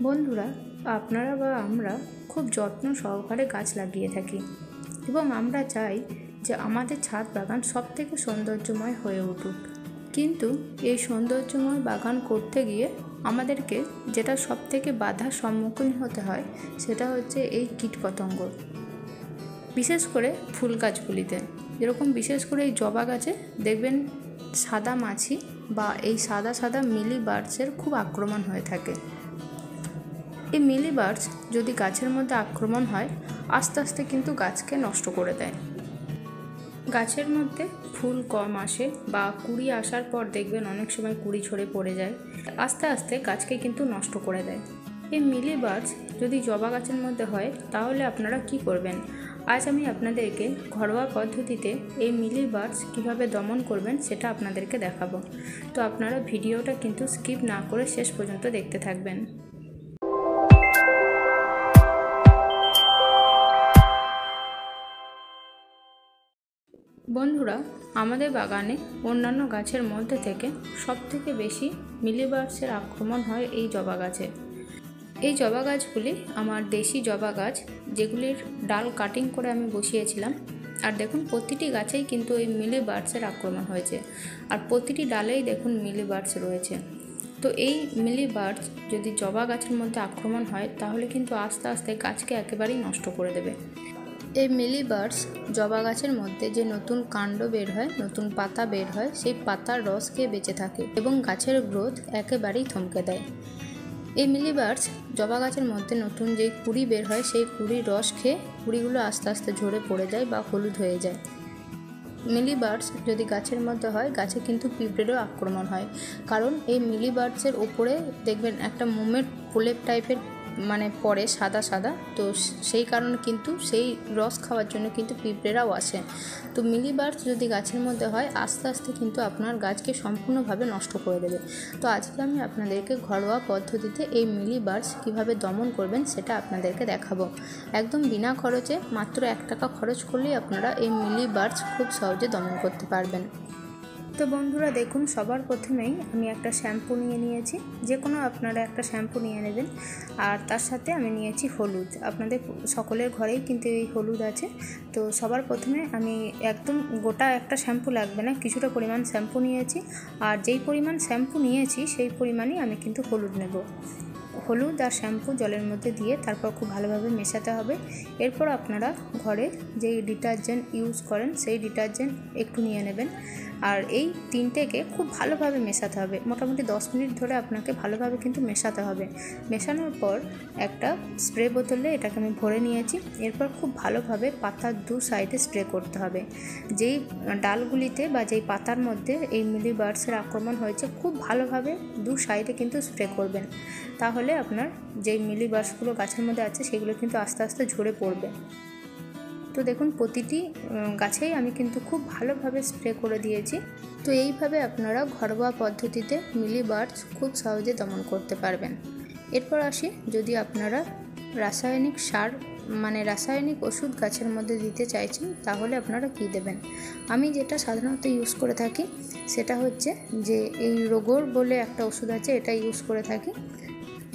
বন্ধুরা, আপনারা বা আমরা খুব যত্ন সহকারে গাছ লাগিয়ে থাকি এবং আমরা চাই যে আমাদের ছাদ বাগান সবথেকে সৌন্দর্যময় হয়ে উঠুক। কিন্তু এই সৌন্দর্যময় বাগান করতে গিয়ে আমাদেরকে যেটা সবথেকে বাধার সম্মুখীন হতে হয় সেটা হচ্ছে এই কীটপতঙ্গ। বিশেষ করে ফুল গাছগুলিতে, যেরকম বিশেষ করে এই জবা গাছে দেখবেন সাদা মাছি বা এই সাদা সাদা মিলি বার্ডসের খুব আক্রমণ হয়ে থাকে। এই মিলি বার্ডস যদি গাছের মধ্যে আক্রমণ হয় আস্তে আস্তে কিন্তু গাছকে নষ্ট করে দেয়। গাছের মধ্যে ফুল কম আসে বা কুড়ি আসার পর দেখবেন অনেক সময় কুড়ি ঝরে পড়ে যায়, আস্তে আস্তে গাছকে কিন্তু নষ্ট করে দেয়। এই মিলি বার্ডস যদি জবা গাছের মধ্যে হয় তাহলে আপনারা কি করবেন? আজ আমি আপনাদেরকে ঘরোয়া পদ্ধতিতে এই মিলি বার্ডস কীভাবে দমন করবেন সেটা আপনাদেরকে দেখাবো। তো আপনারা ভিডিওটা কিন্তু স্কিপ না করে শেষ পর্যন্ত দেখতে থাকবেন। বন্ধুরা, আমাদের বাগানে অন্যান্য গাছের মধ্যে থেকে সবথেকে বেশি মিলিবার্ডসের আক্রমণ হয় এই জবা গাছে। এই জবা গাছগুলি আমার দেশি জবা গাছ, যেগুলির ডাল কাটিং করে আমি বসিয়েছিলাম। আর দেখুন প্রতিটি গাছেই কিন্তু এই মিলিবার্ডসের আক্রমণ হয়েছে, আর প্রতিটি ডালেই দেখুন মিলিবার্ডস রয়েছে। তো এই মিলিবার্ডস যদি জবা গাছের মধ্যে আক্রমণ হয় তাহলে কিন্তু আস্তে আস্তে গাছকে একেবারেই নষ্ট করে দেবে। এই মিলিবার্ডস জবা গাছের মধ্যে যে নতুন কাণ্ড বের হয়, নতুন পাতা বের হয়, সেই পাতার রস খেয়ে বেঁচে থাকে এবং গাছের গ্রোথ একেবারেই থমকে দেয়। এই মিলিবার্ডস জবা গাছের মধ্যে নতুন যে কুঁড়ি বের হয় সেই কুঁড়ির রস খেয়ে কুঁড়িগুলো আস্তে আস্তে ঝরে পড়ে যায় বা হলুদ হয়ে যায়। মিলিবার্ডস যদি গাছের মধ্যে হয় গাছে কিন্তু পিঁপড়েরও আক্রমণ হয়, কারণ এই মিলিবার্ডসের ওপরে দেখবেন একটা মোমের প্রলেপ টাইপের পড়ে সাদা সাদা, তো সেই কারণে কিন্তু সেই রস খাওয়ার জন্য কিন্তু পিঁপড়েরাও আসে। তো মিলিবার্ডস যদি গাছের মধ্যে হয় আস্তে আস্তে কিন্তু আপনার গাছকে সম্পূর্ণভাবে নষ্ট করে দেবে। তো আজকে আমি আপনাদেরকে ঘরোয়া পদ্ধতিতে এই মিলিবার্ডস কীভাবে দমন করবেন সেটা আপনাদেরকে দেখাবো। একদম বিনা খরচে, মাত্র 1 টাকা খরচ করলেই আপনারা এই মিলিবার্ডস খুব সহজে দমন করতে পারবেন। তো বন্ধুরা দেখুন, সবার প্রথমেই আমি একটা শ্যাম্পু নিয়ে নিয়েছি। যে কোনো আপনারা একটা শ্যাম্পু নিয়ে নেবেন, আর তার সাথে আমি নিয়েছি হলুদ। আপনাদের সকলের ঘরেই কিন্তু এই হলুদ আছে। তো সবার প্রথমে আমি একদম গোটা একটা শ্যাম্পু লাগবে না, কিছুটা পরিমাণ শ্যাম্পু নিয়েছি, আর যেই পরিমাণ শ্যাম্পু নিয়েছি সেই পরিমাণই আমি কিন্তু হলুদ নেব। হলুদ আর শ্যাম্পু জলের মধ্যে দিয়ে তারপর খুব ভালোভাবে মেশাতে হবে। এরপর আপনারা ঘরে যেই ডিটারজেন্ট ইউজ করেন সেই ডিটারজেন্ট একটু নিয়ে নেবেন, আর এই তিনটেকে খুব ভালোভাবে মেশাতে হবে। মোটামুটি 10 মিনিট ধরে আপনাকে ভালোভাবে কিন্তু মেশাতে হবে। মেশানোর পর একটা স্প্রে বোতলে এটাকে আমি ভরে নিয়েছি। এরপর খুব ভালোভাবে পাতার 2 সাইডে স্প্রে করতে হবে। যেই ডালগুলিতে বা যেই পাতার মধ্যে এই মিলিবার্ডসের আক্রমণ হয়েছে খুব ভালোভাবে 2 সাইডে কিন্তু স্প্রে করবেন, তাহলে আপনার যেই মিলিবার্ডসগুলো গাছের মধ্যে আছে সেগুলো কিন্তু আস্তে আস্তে ঝরে পড়বে। তো দেখুন প্রতিটি গাছেই আমি কিন্তু খুব ভালোভাবে স্প্রে করে দিয়েছি। তো এইভাবে আপনারা ঘরোয়া পদ্ধতিতে মিলিবার্ডস খুব সহজে দমন করতে পারবেন। এরপর আসি, যদি আপনারা রাসায়নিক সার রাসায়নিক ওষুধ গাছের মধ্যে দিতে চাইছেন তাহলে আপনারা কী দেবেন। আমি যেটা সাধারণত ইউজ করে থাকি সেটা হচ্ছে যে এই রোগর বলে একটা ওষুধ আছে, এটা ইউজ করে থাকি।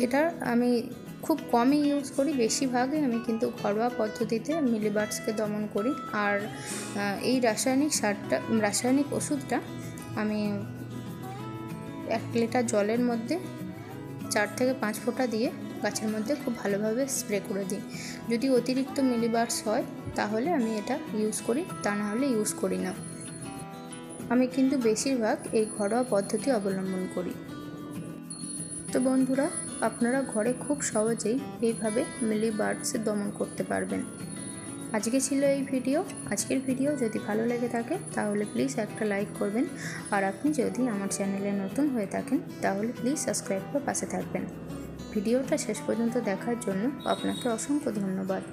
এটা আমি খুব কমই ইউজ করি, বেশিরভাগই আমি কিন্তু ঘরোয়া পদ্ধতিতে মিলিবার্ডসকে দমন করি। আর এই রাসায়নিক ওষুধটা আমি 1 লিটার জলের মধ্যে 4 থেকে 5 ফোঁটা দিয়ে গাছের মধ্যে খুব ভালোভাবে স্প্রে করে দিই। যদি অতিরিক্ত মিলিবার্ডস হয় তাহলে আমি এটা ইউজ করি, তা না হলে ইউজ করি না। আমি কিন্তু বেশিরভাগ এই ঘরোয়া পদ্ধতি অবলম্বন করি। তো বন্ধুরা, আপনারা ঘরে খুব সহজেই এইভাবে মিলিবার্ডসের দমন করতে পারবেন। আজকে ছিল এই ভিডিও। আজকের ভিডিও যদি ভালো লেগে থাকে তাহলে প্লিজ একটা লাইক করবেন, আর আপনি যদি আমার চ্যানেলে নতুন হয়ে থাকেন তাহলে প্লিজ সাবস্ক্রাইব করে পাশে থাকবেন। ভিডিওটা শেষ পর্যন্ত দেখার জন্য আপনাকে অসংখ্য ধন্যবাদ।